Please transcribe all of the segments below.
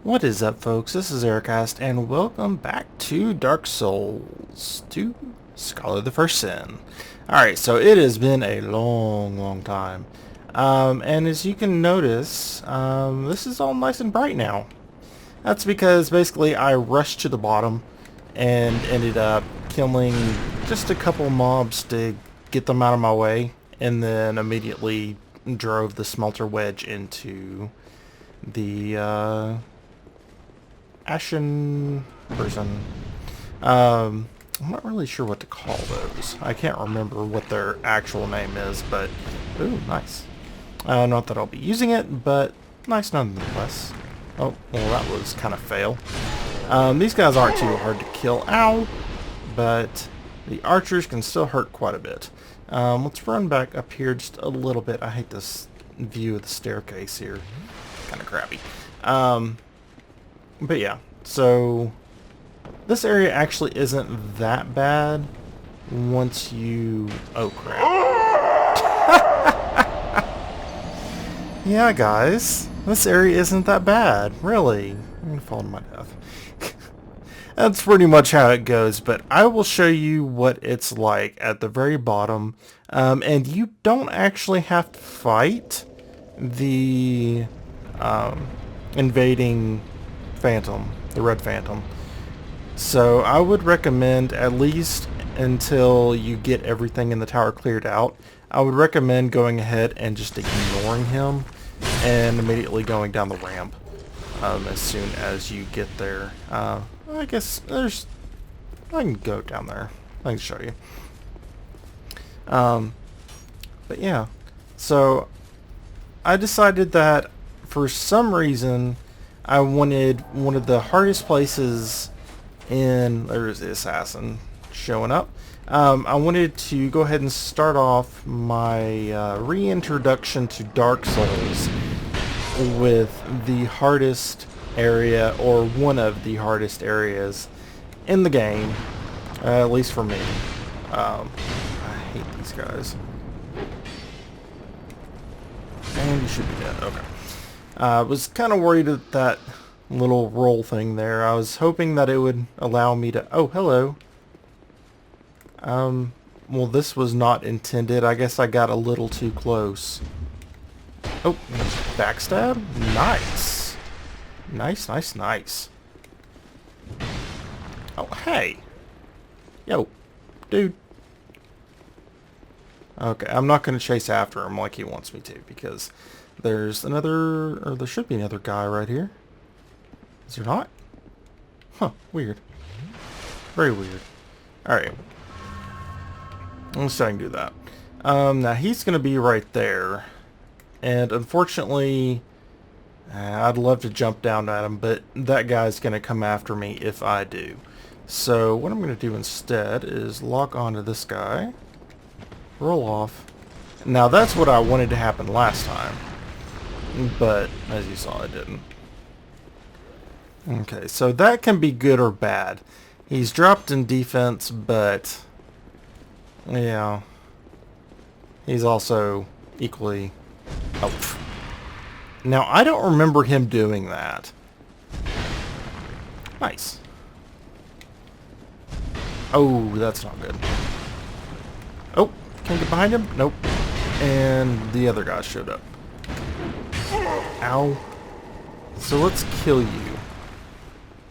What is up, folks? This is Ericast, and welcome back to Dark Souls 2 Scholar of the First Sin. Alright, so it has been a long time. And as you can notice, this is all nice and bright now. That's because basically I rushed to the bottom and ended up killing just a couple mobs to get them out of my way, and then immediately drove the smelter wedge into the Ashen person. I'm not really sure what to call those. I can't remember what their actual name is, but ooh, nice. Not that I'll be using it, but nice nonetheless. Oh, well, that was kind of fail. These guys aren't too hard to kill, ow, but the archers can still hurt quite a bit. Let's run back up here just a little bit. I hate this view of the staircase here. Kind of crappy. But yeah, so this area actually isn't that bad once you... Oh, crap. Yeah, guys, this area isn't that bad, really. I'm gonna fall to my death. That's pretty much how it goes, but I will show you what it's like at the very bottom. And you don't actually have to fight the invading Phantom, the Red Phantom. So I would recommend, at least until you get everything in the tower cleared out, I would recommend going ahead and just ignoring him and immediately going down the ramp as soon as you get there. I guess I can go down there. I can show you. But yeah, so I decided that for some reason I wanted one of the hardest places in... There's the assassin showing up. I wanted to go ahead and start off my reintroduction to Dark Souls with the hardest area, or one of the hardest areas in the game, at least for me. I hate these guys. And you should be dead. Okay. I was kind of worried at that little roll thing there. I was hoping that it would allow me to... Oh, hello. Well, this was not intended. I guess I got a little too close. Oh, backstab? Nice. Nice. Oh, hey. Yo, dude. Okay, I'm not going to chase after him like he wants me to, because there's another, or there should be another guy right here. Is there not? Huh, weird. Very weird. Alright. Let's try and do that. Now he's going to be right there. And unfortunately, I'd love to jump down at him, but that guy's going to come after me if I do. So what I'm going to do instead is lock onto this guy. Roll off. Now that's what I wanted to happen last time, but as you saw, it didn't. Okay, so that can be good or bad. He's dropped in defense, but yeah, he's also equally... Oh. Now I don't remember him doing that. Nice. Oh, that's not good. Oh. Can't get behind him? Nope. And the other guy showed up. Ow. So let's kill you.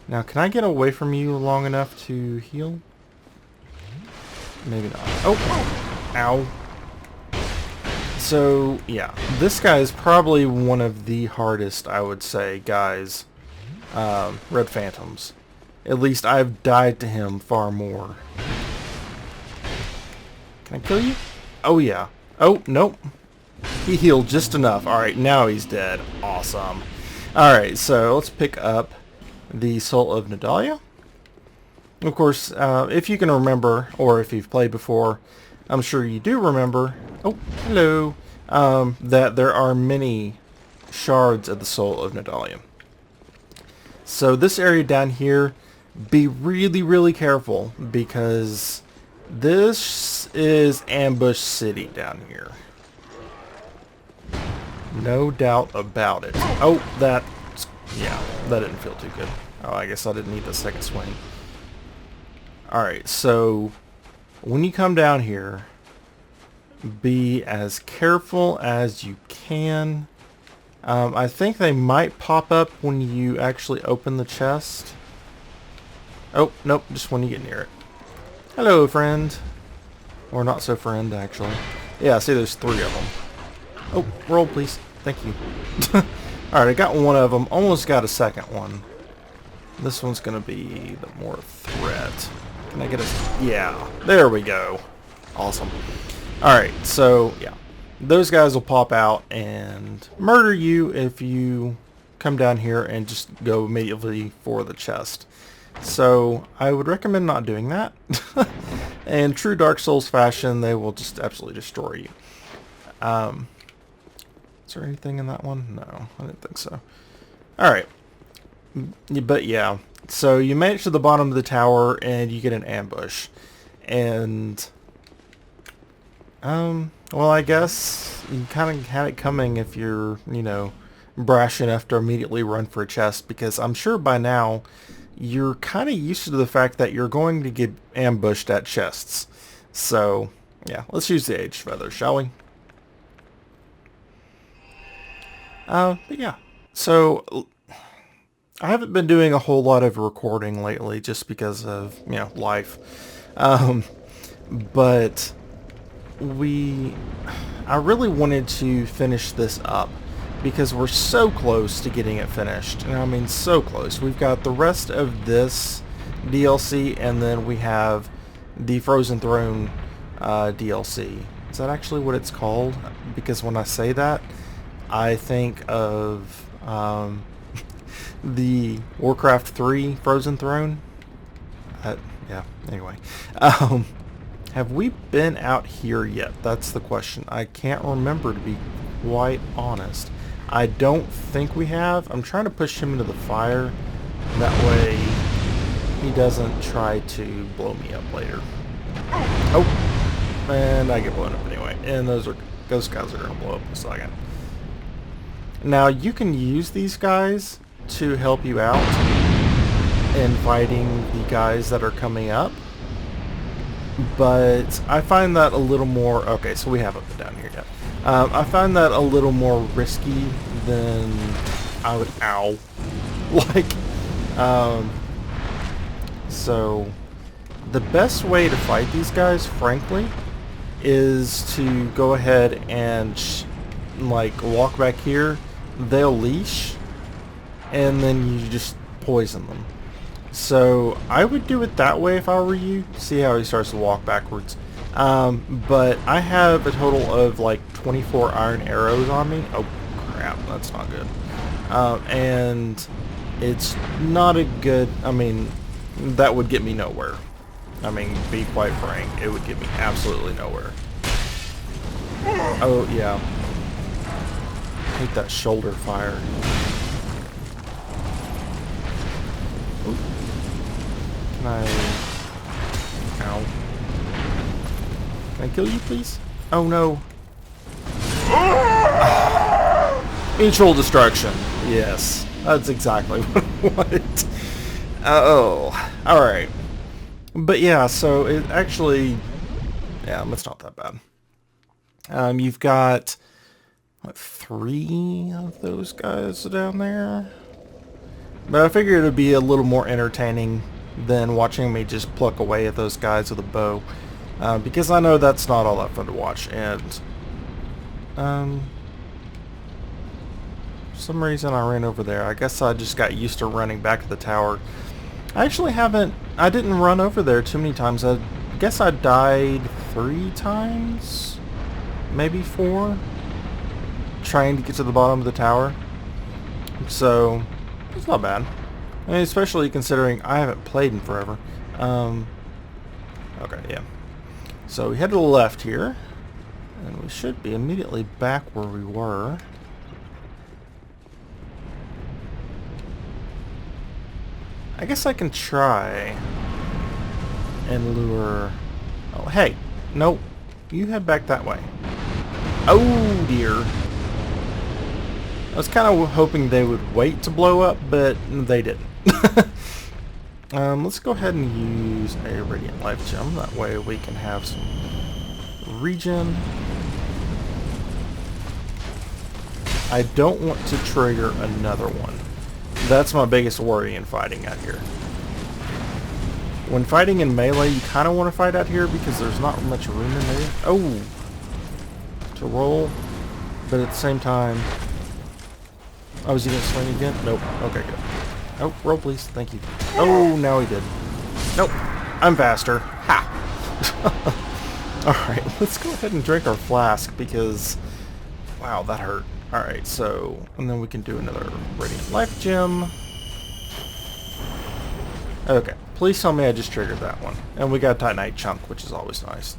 Now, can I get away from you long enough to heal? Maybe not. Oh! Ow. So, yeah. This guy is probably one of the hardest, I would say, guys. Red Phantoms. At least I've died to him far more. Can I kill you? Oh, yeah. Oh, nope. He healed just enough. Alright, now he's dead. Awesome. Alright, so let's pick up the Soul of Nadalia. Of course, if you can remember, or if you've played before, I'm sure you do remember, oh, hello, that there are many shards of the Soul of Nadalia. So this area down here, be really careful, because this is Ambush City down here. No doubt about it. Oh, that's Yeah, that didn't feel too good. Oh, I guess I didn't need the second swing. Alright, so when you come down here, be as careful as you can. I think they might pop up when you actually open the chest. Oh, nope, just when you get near it. Hello, friend. Or not so friend, actually. Yeah, see, there's 3 of them. Oh, roll, please. Thank you. Alright, I got one of them. Almost got a second one. This one's going to be the more threat. Can I get a... Yeah, there we go. Awesome. Alright, so, yeah. Those guys will pop out and murder you if you come down here and just go immediately for the chest. So, I would recommend not doing that. In true Dark Souls fashion, they will just absolutely destroy you. Is there anything in that one? No, I didn't think so. Alright. But yeah, so you make it to the bottom of the tower and you get an ambush. And, well, I guess you kind of had it coming if you're, you know, brash enough to immediately run for a chest, because I'm sure by now you're kind of used to the fact that you're going to get ambushed at chests. So, yeah, let's use the Aged Feather, shall we? But yeah, so I haven't been doing a whole lot of recording lately just because of, you know, life. But I really wanted to finish this up because we're so close to getting it finished. And I mean, so close. We've got the rest of this DLC, and then we have the Frozen Throne DLC. Is that actually what it's called? Because when I say that, I think of the Warcraft 3 Frozen Throne. Yeah, anyway. Have we been out here yet? That's the question. I can't remember, to be quite honest. I don't think we have. I'm trying to push him into the fire. That way he doesn't try to blow me up later. Oh! And I get blown up anyway. And those guys are going to blow up in a second. Now, you can use these guys to help you out in fighting the guys that are coming up. But I find that a little more... Okay, so we haven't been down here yet. I find that a little more risky than I would... Ow. So, the best way to fight these guys, frankly, is to go ahead and, walk back here. They'll leash, and then you just poison them. So I would do it that way if I were you. See how he starts to walk backwards. But I have a total of 24 iron arrows on me. Oh crap, that's not good. And it's not a good... I mean, that would get me nowhere. I mean, be quite frank, it would get me absolutely nowhere. Oh yeah. I hate that shoulder fire. Ooh. Can I... Ow. Can I kill you, please? Oh, no. Mutual destruction. Yes. That's exactly what I wanted. Oh. Alright. But yeah, so it actually... Yeah, it's not that bad. You've got... What, 3 of those guys down there? But I figured it would be a little more entertaining than watching me just pluck away at those guys with a bow. Because I know that's not all that fun to watch. And for some reason I ran over there. I guess I just got used to running back to the tower. I actually I didn't run over there too many times. I guess I died 3 times? Maybe 4? Trying to get to the bottom of the tower. So, it's not bad. I mean, especially considering I haven't played in forever. Okay, yeah. So we head to the left here. And we should be immediately back where we were. I guess I can try and lure... Oh, hey. Nope. You head back that way. Oh, dear. I was kind of hoping they would wait to blow up, but they didn't. Let's go ahead and use a Radiant Life Gem. That way we can have some regen. I don't want to trigger another one. That's my biggest worry in fighting out here. When fighting in melee, you kind of want to fight out here because there's not much room in there. Oh! To roll. But at the same time... Oh, is he going to swing again? Nope. Okay, good. Oh, roll please. Thank you. Oh, now he did. Nope. I'm faster. Ha! Alright, let's go ahead and drink our flask because... Wow, that hurt. Alright, so... And then we can do another Radiant Life Gem. Okay. Please tell me I just triggered that one. And we got a Titanite chunk, which is always nice.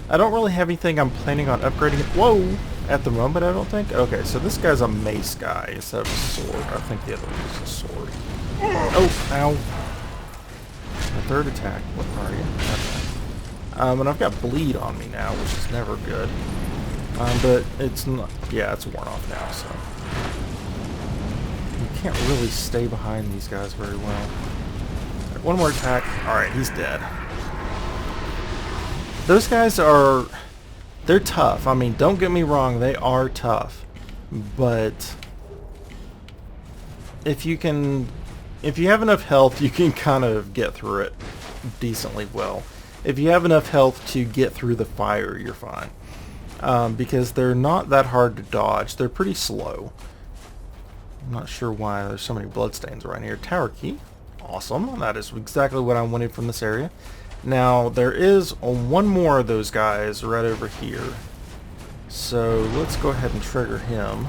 I don't really have anything I'm planning on upgrading it. Whoa! At the moment, I don't think. Okay, so this guy's a mace guy instead of a sword. I think the other one is a sword. Oh, ow. The third attack. What are you? Okay. And I've got bleed on me now, which is never good. But it's not... Yeah, it's worn off now, so... You can't really stay behind these guys very well. Right, one more attack. Alright, he's dead. Those guys are... They're tough. I mean, don't get me wrong, they are tough. But... If you have enough health, you can kind of get through it decently well. If you have enough health to get through the fire, you're fine. Because they're not that hard to dodge. They're pretty slow. I'm not sure why there's so many bloodstains around here. Tower key. Awesome. That is exactly what I wanted from this area. Now, there is one more of those guys right over here. So, let's go ahead and trigger him.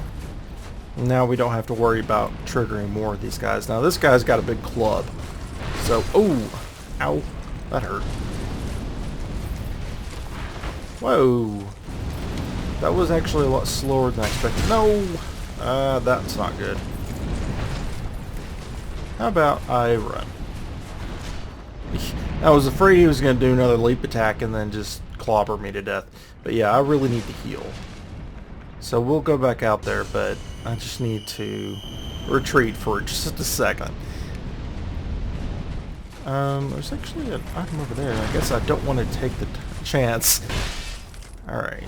Now we don't have to worry about triggering more of these guys. Now, this guy's got a big club. So, oh! Ow. That hurt. Whoa! That was actually a lot slower than I expected. No! That's not good. How about I run? I was afraid he was going to do another leap attack and then just clobber me to death. But yeah, I really need to heal. So we'll go back out there, but I just need to retreat for just a second. There's actually an item over there. I guess I don't want to take the chance. Alright.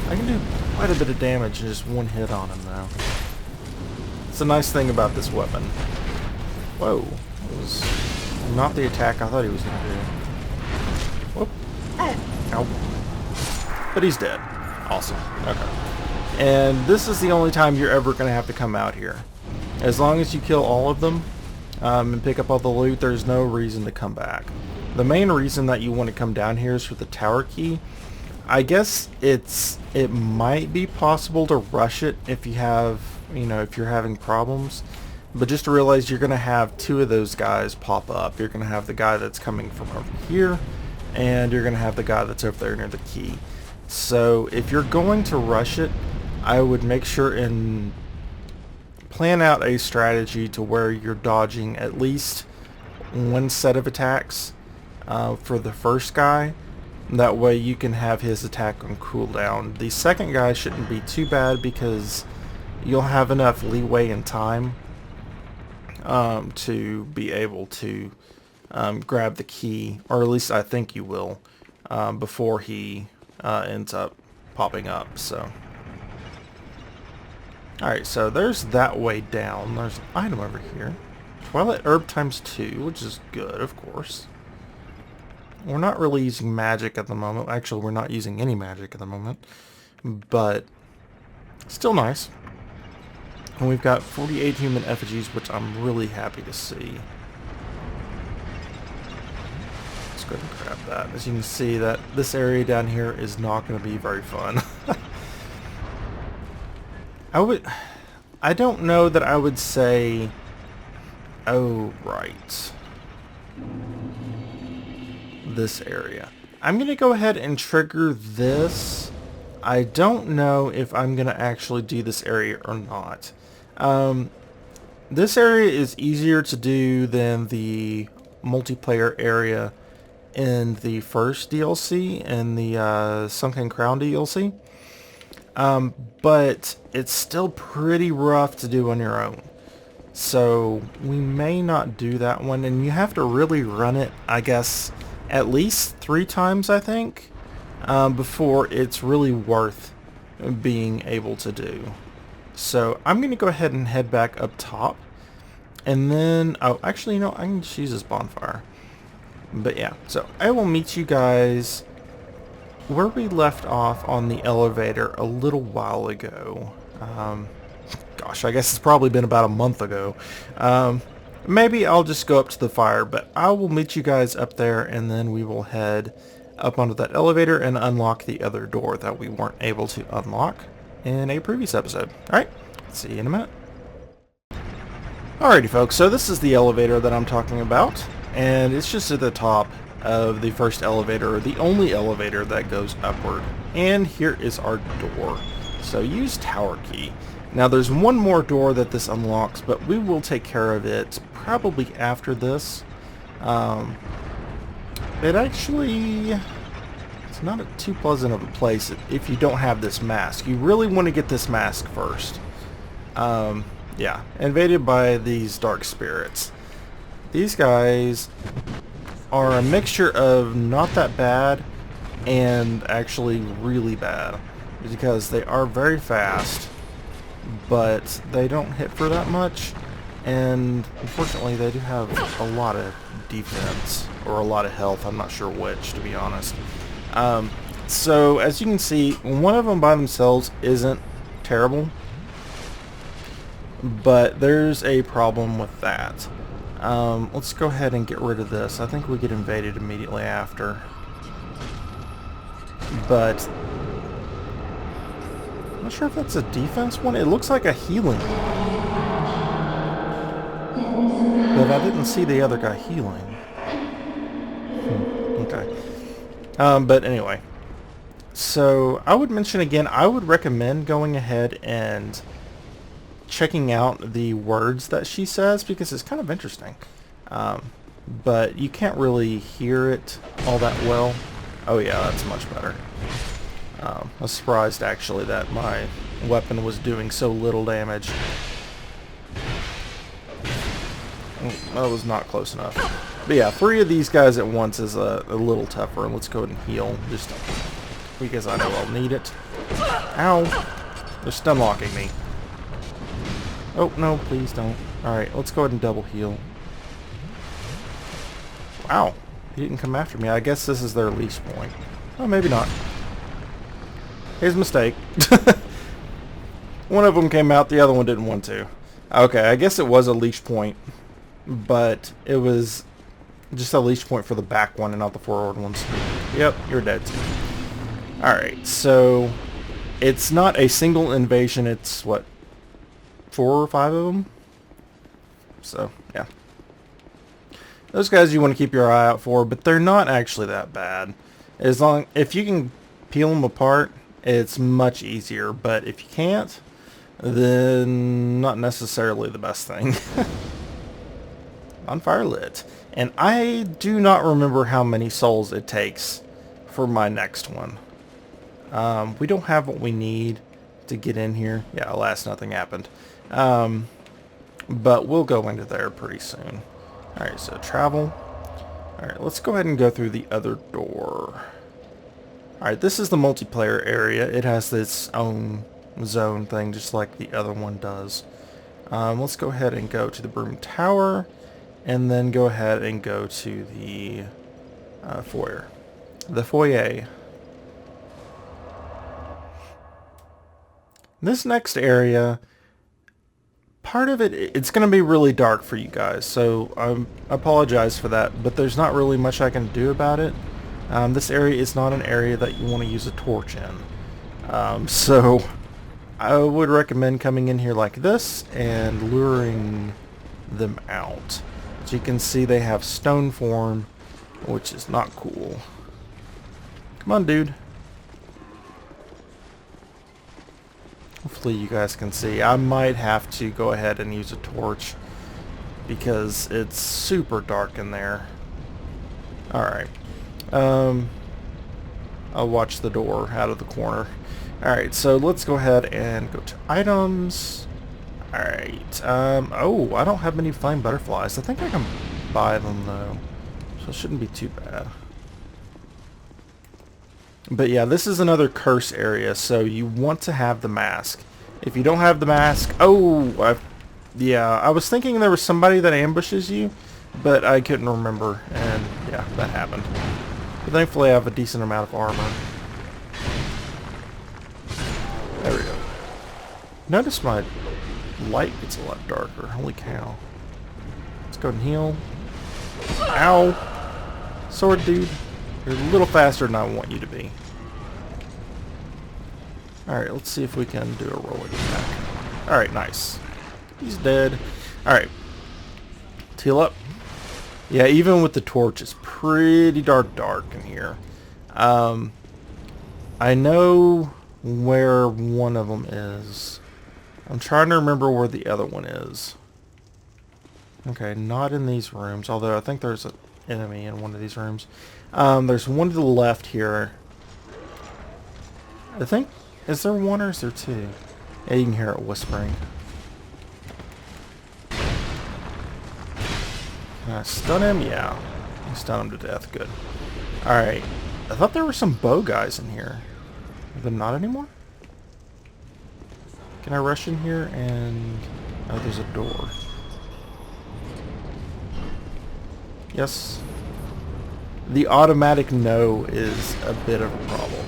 I can do quite a bit of damage in just one hit on him now. It's a nice thing about this weapon. Whoa. That was not the attack I thought he was going to do. Whoop. Ow. But he's dead. Awesome. Okay. And this is the only time you're ever going to have to come out here. As long as you kill all of them and pick up all the loot, there's no reason to come back. The main reason that you want to come down here is for the tower key. I guess it might be possible to rush it if you have, if you're having problems. But just to realize you're going to have two of those guys pop up. You're going to have the guy that's coming from over here, and you're going to have the guy that's over there near the key. So if you're going to rush it, I would make sure and plan out a strategy to where you're dodging at least one set of attacks for the first guy. That way you can have his attack on cooldown. The second guy shouldn't be too bad because you'll have enough leeway and time to be able to grab the key, or at least I think you will, before he ends up popping up. So, alright, so there's that way down. There's an item over here. Twilight Herb ×2, which is good, of course. We're not really using magic at the moment. Actually, we're not using any magic at the moment. But still nice. And we've got 48 human effigies, which I'm really happy to see. Let's go ahead and grab that. As you can see, that this area down here is not going to be very fun. I don't know that I would say... Oh, right. This area. I'm going to go ahead and trigger this. I don't know if I'm going to actually do this area or not. This area is easier to do than the multiplayer area in the first DLC, in the Sunken Crown DLC. but it's still pretty rough to do on your own. So we may not do that one, and you have to really run it, I guess, at least 3 times, I think, before it's really worth being able to do. So I'm going to go ahead and head back up top, and then, oh, actually, you know, I can just use this bonfire. But yeah, so I will meet you guys where we left off on the elevator a little while ago. Gosh, I guess it's probably been about a month ago. Maybe I'll just go up to the fire, but I will meet you guys up there, and then we will head up onto that elevator and unlock the other door that we weren't able to unlock in a previous episode. Alright, see you in a minute. Alrighty folks, so this is the elevator that I'm talking about, and it's just at the top of the first elevator, or the only elevator that goes upward. And here is our door. So use tower key. Now there's one more door that this unlocks, but we will take care of it probably after this. It actually, it's not too pleasant of a place if you don't have this mask. You really want to get this mask first. Yeah, invaded by these dark spirits. These guys are a mixture of not that bad and actually really bad, because they are very fast, but they don't hit for that much, and unfortunately they do have a lot of defense, or a lot of health. I'm not sure which, to be honest. So as you can see, one of them by themselves isn't terrible, but there's a problem with that. Let's go ahead and get rid of this. I think we get invaded immediately after. But I'm not sure if that's a defense one. It looks like a healing one. But I didn't see the other guy healing. Okay. But anyway. So I would mention again, I would recommend going ahead and checking out the words that she says, because it's kind of interesting. But you can't really hear it all that well. Oh yeah, that's much better. I was surprised actually that my weapon was doing so little damage. That was not close enough. But yeah, 3 of these guys at once is a little tougher. Let's go ahead and heal, just because I know I'll need it. Ow! They're stun locking me. Oh, no, please don't. Alright, let's go ahead and double heal. Wow, he didn't come after me. I guess this is their leash point. Oh, maybe not. Here's a mistake. One of them came out, the other one didn't want to. Okay, I guess it was a leash point, but it was just a leash point for the back one and not the forward ones. Yep, you're dead too. Alright, so it's not a single invasion, it's what, 4 or 5 of them? So, yeah. Those guys you want to keep your eye out for, but they're not actually that bad. If you can peel them apart, it's much easier, but if you can't, then not necessarily the best thing. Bonfire lit. And I do not remember how many souls it takes for my next one. We don't have what we need to get in here. Yeah, alas, nothing happened. But we'll go into there pretty soon. Alright, so travel. Alright, let's go ahead and go through the other door. Alright, this is the multiplayer area. It has its own zone thing, just like the other one does. Let's go ahead and go to the Brume Tower, and then go ahead and go to the foyer. The foyer. This next area, part of it's going to be really dark for you guys, so I apologize for that, but there's not really much I can do about it. This area is not an area that you want to use a torch in. So I would recommend coming in here like this and luring them out. As you can see, they have stone form, which is not cool. Come on, dude. Hopefully you guys can see. I might have to go ahead and use a torch because it's super dark in there. Alright. I'll watch the door out of the corner. Alright, so let's go ahead and go to items. Alright, oh, I don't have many flame butterflies. I think I can buy them, though. So it shouldn't be too bad. But yeah, this is another curse area, so you want to have the mask. If you don't have the mask... Oh! Yeah, I was thinking there was somebody that ambushes you, but I couldn't remember, and yeah, that happened. But thankfully I have a decent amount of armor. There we go. Notice my light gets a lot darker. Holy cow. Let's go and heal. Ow! Sword dude. You're a little faster than I want you to be. Alright, let's see if we can do a rolling attack. Alright, nice. He's dead. Alright. Heal up. Yeah, even with the torch, it's pretty dark in here. I know where one of them is. I'm trying to remember where the other one is. Okay, not in these rooms, although I think there's an enemy in one of these rooms. There's one to the left here. I think, is there one or is there two? Yeah, you can hear it whispering. Can I stun him? Yeah. I stun him to death. Good. Alright. I thought there were some bow guys in here. Are there not anymore? Can I rush in here and... Oh, there's a door. Yes. The automatic no is a bit of a problem,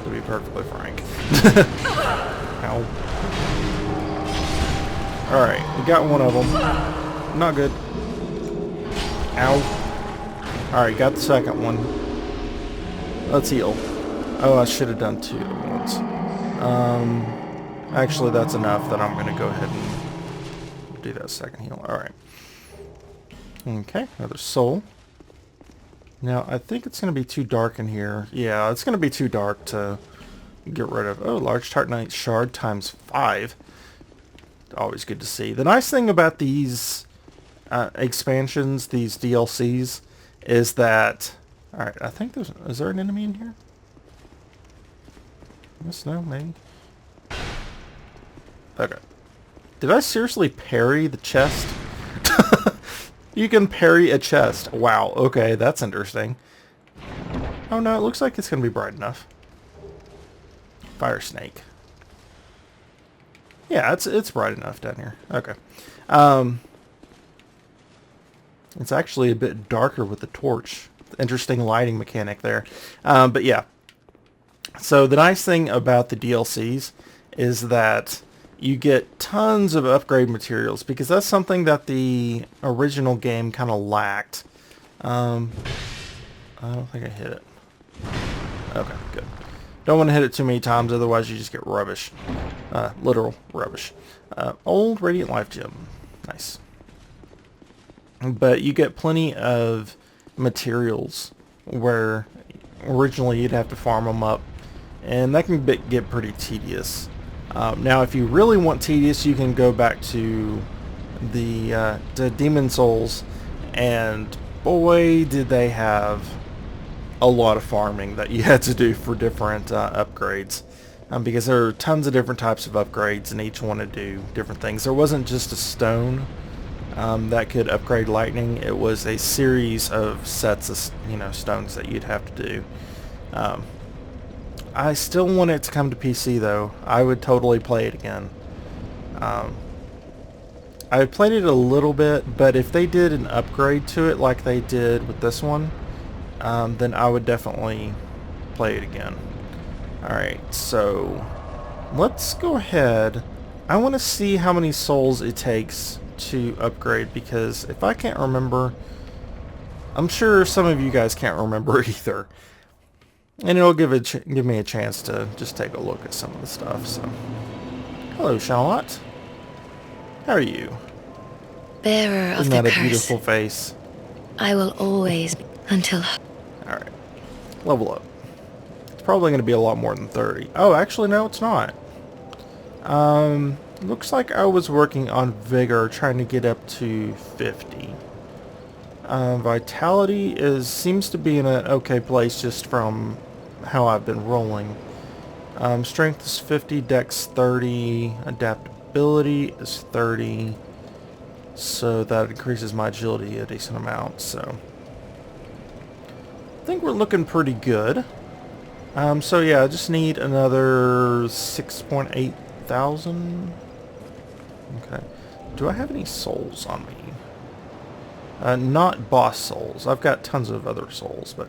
to be perfectly frank. Ow. Alright, we got one of them. Not good. Ow. Alright, got the second one. Let's heal. Oh, I should have done two at once. Actually, that's enough that I'm going to go ahead and do that second heal. Alright. Okay, another soul. Now, I think it's going to be too dark in here. Yeah, it's going to be too dark to get rid of. Oh, large Titanite shard times 5. Always good to see. The nice thing about these expansions, these DLCs, is that... Alright, I think there's... Is there an enemy in here? Yes, no, maybe. Okay. Did I seriously parry the chest? You can parry a chest. Wow, okay, that's interesting. Oh no, it looks like it's going to be bright enough. Fire snake. Yeah, it's bright enough down here. Okay. It's actually a bit darker with the torch. Interesting lighting mechanic there. But yeah. So the nice thing about the DLCs is that you get tons of upgrade materials, because that's something that the original game kind of lacked. I don't think I hit it. Okay, good. Don't want to hit it too many times, otherwise you just get rubbish. Literal rubbish. Old Radiant Life Gem. Nice. But you get plenty of materials where originally you'd have to farm them up, and that can get pretty tedious. Now, if you really want tedious, you can go back to the Demon Souls, and boy, did they have a lot of farming that you had to do for different upgrades. Because there are tons of different types of upgrades, and each one to do different things. There wasn't just a stone that could upgrade lightning. It was a series of sets of stones that you'd have to do. I still want it to come to PC though. I would totally play it again. I played it a little bit, but if they did an upgrade to it like they did with this one, then I would definitely play it again. Alright, so let's go ahead. I want to see how many souls it takes to upgrade, because if I can't remember, I'm sure some of you guys can't remember either. And it'll give me a chance to just take a look at some of the stuff. So, hello, Charlotte. How are you? Bearer of the curse. Isn't that a beautiful face? I will always until... Alright. Level up. It's probably going to be a lot more than 30. Oh, actually, no, it's not. Looks like I was working on Vigor, trying to get up to 50. Vitality seems to be in an okay place just from how I've been rolling. Strength is 50, Dex 30, adaptability is 30, so that increases my agility a decent amount, so I think we're looking pretty good. So yeah, I just need another 6.8 thousand. Okay. Do I have any souls on me? Not boss souls. I've got tons of other souls, but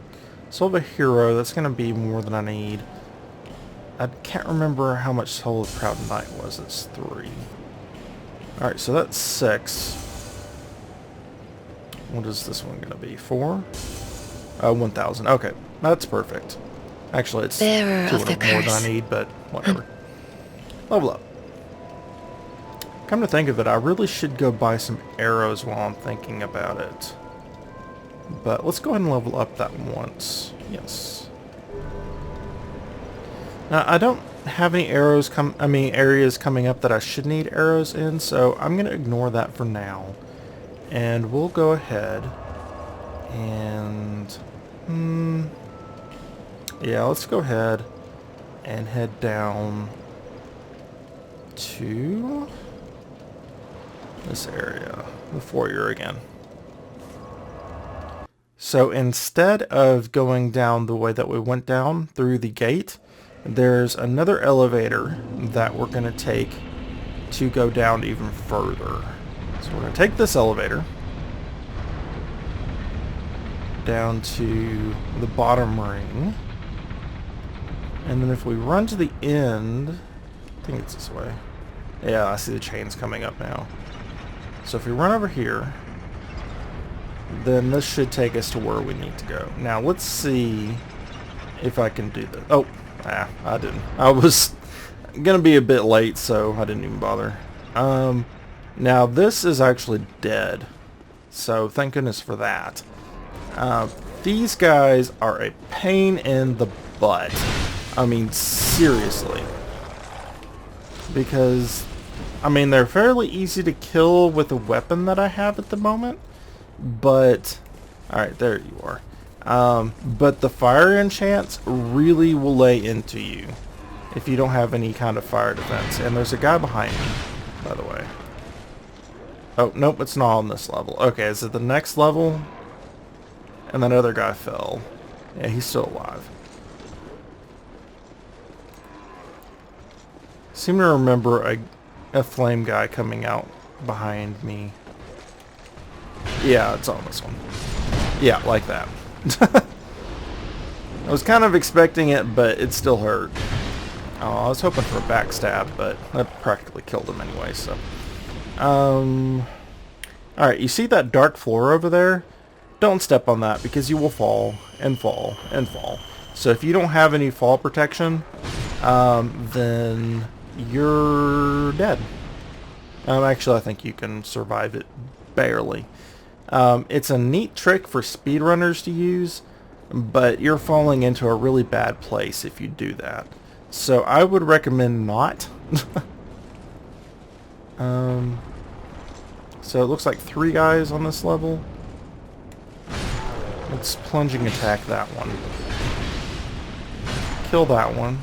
soul of a hero, that's going to be more than I need. I can't remember how much soul of Proud Knight was. It's 3. Alright, so that's 6. What is this one going to be? 4? 1,000. Okay, that's perfect. Actually, it's Bearer two of the more than I curse. need, but whatever. Level up. Come to think of it, I really should go buy some arrows while I'm thinking about it. But let's go ahead and level up that once. Yes. Now, I don't have any areas coming up that I should need arrows in, so I'm going to ignore that for now. And we'll go ahead and... yeah, let's go ahead and head down to this area, the foyer again. So instead of going down the way that we went down through the gate, there's another elevator that we're going to take to go down even further. So we're going to take this elevator down to the bottom ring. And then if we run to the end, I think it's this way. Yeah, I see the chains coming up now. So if we run over here, then this should take us to where we need to go. Now let's see if I can do this. Oh, I didn't. I was gonna be a bit late, so I didn't even bother. Now this is actually dead, so thank goodness for that. These guys are a pain in the butt. I mean, seriously. Because, I mean, they're fairly easy to kill with the weapon that I have at the moment. But, alright, there you are. But the fire enchants really will lay into you if you don't have any kind of fire defense. And there's a guy behind me, by the way. Oh, nope, it's not on this level. Okay, is it the next level? And that other guy fell. Yeah, he's still alive. Seem to remember a flame guy coming out behind me. Yeah, it's on this one. Yeah, like that. I was kind of expecting it, but it still hurt. Oh, I was hoping for a backstab, but that practically killed him anyway, so. Alright, you see that dark floor over there? Don't step on that, because you will fall, and fall, and fall. So if you don't have any fall protection, then you're dead. Actually, I think you can survive it barely. It's a neat trick for speedrunners to use, but you're falling into a really bad place if you do that. So I would recommend not. So it looks like 3 guys on this level. Let's plunging attack that one. Kill that one.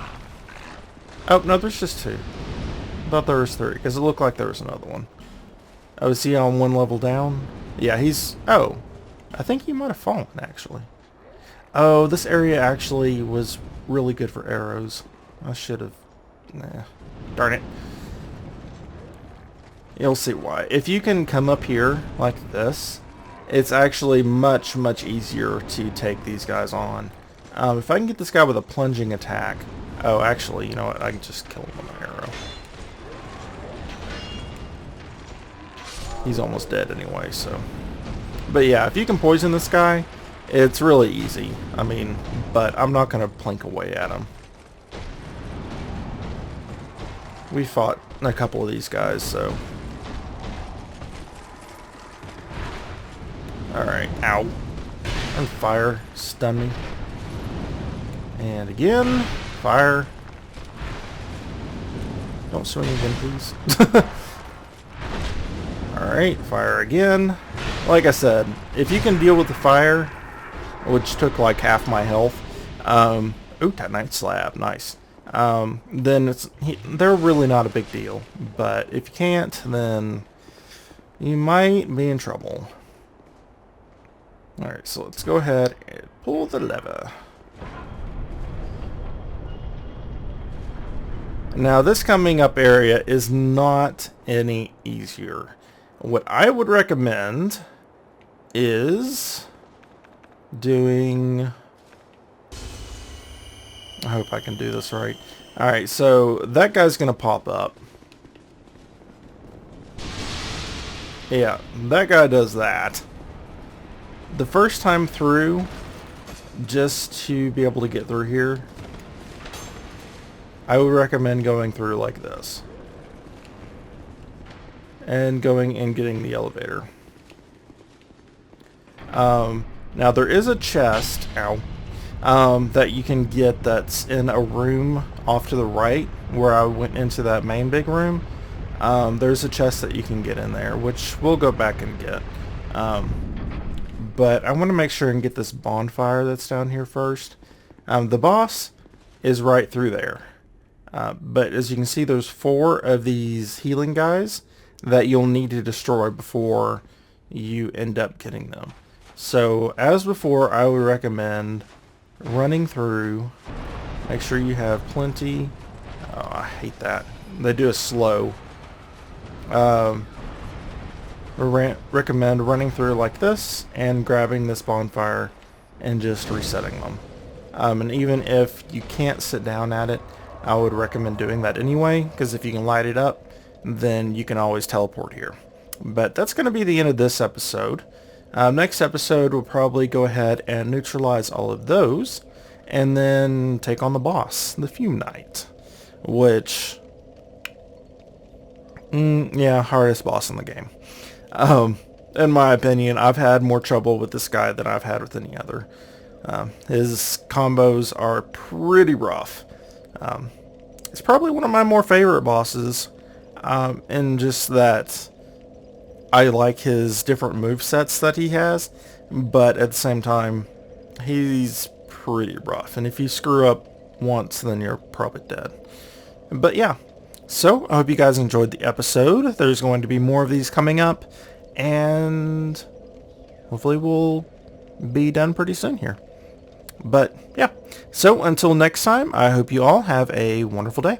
Oh, no, there's just 2. I thought there was 3, because it looked like there was another one. Oh, is he on 1 level down? Yeah, he's... Oh, I think he might have fallen, actually. Oh, this area actually was really good for arrows. I should have... Nah. Darn it. You'll see why. If you can come up here like this, it's actually much, much easier to take these guys on. If I can get this guy with a plunging attack... Oh, actually, you know what? I can just kill him with an arrow. He's almost dead anyway, so... But yeah, if you can poison this guy, it's really easy. I mean, but I'm not going to plink away at him. We fought a couple of these guys, so... Alright, ow. And fire, stun me. And again, fire. Don't swing again, please. Alright, fire again. Like I said, if you can deal with the fire, which took like half my health, ooh, Titanite slab, nice. then they're really not a big deal. But if you can't, then you might be in trouble. Alright, so let's go ahead and pull the lever. Now this coming up area is not any easier. What I would recommend is doing... I hope I can do this right. Alright, so that guy's going to pop up. Yeah, that guy does that. The first time through, just to be able to get through here, I would recommend going through like this. And going and getting the elevator. Now there is a chest, that you can get that's in a room off to the right where I went into that main big room. There's a chest that you can get in there, which we'll go back and get. But I want to make sure and get this bonfire that's down here first. The boss is right through there. But as you can see, there's 4 of these healing guys that you'll need to destroy before you end up getting them. So as before, I would recommend running through. Make sure you have plenty. Oh, I hate that. They do a slow. Recommend running through like this and grabbing this bonfire and just resetting them. And even if you can't sit down at it, I would recommend doing that anyway, because if you can light it up, then you can always teleport here. But that's going to be the end of this episode. Next episode, we'll probably go ahead and neutralize all of those, and then take on the boss, the Fume Knight, which, yeah, hardest boss in the game. In my opinion, I've had more trouble with this guy than I've had with any other. His combos are pretty rough. It's probably one of my more favorite bosses, in just that I like his different movesets that he has, but at the same time, he's pretty rough, and if you screw up once, then you're probably dead. But yeah, so I hope you guys enjoyed the episode. There's going to be more of these coming up, and hopefully we'll be done pretty soon here. But yeah, so until next time, I hope you all have a wonderful day.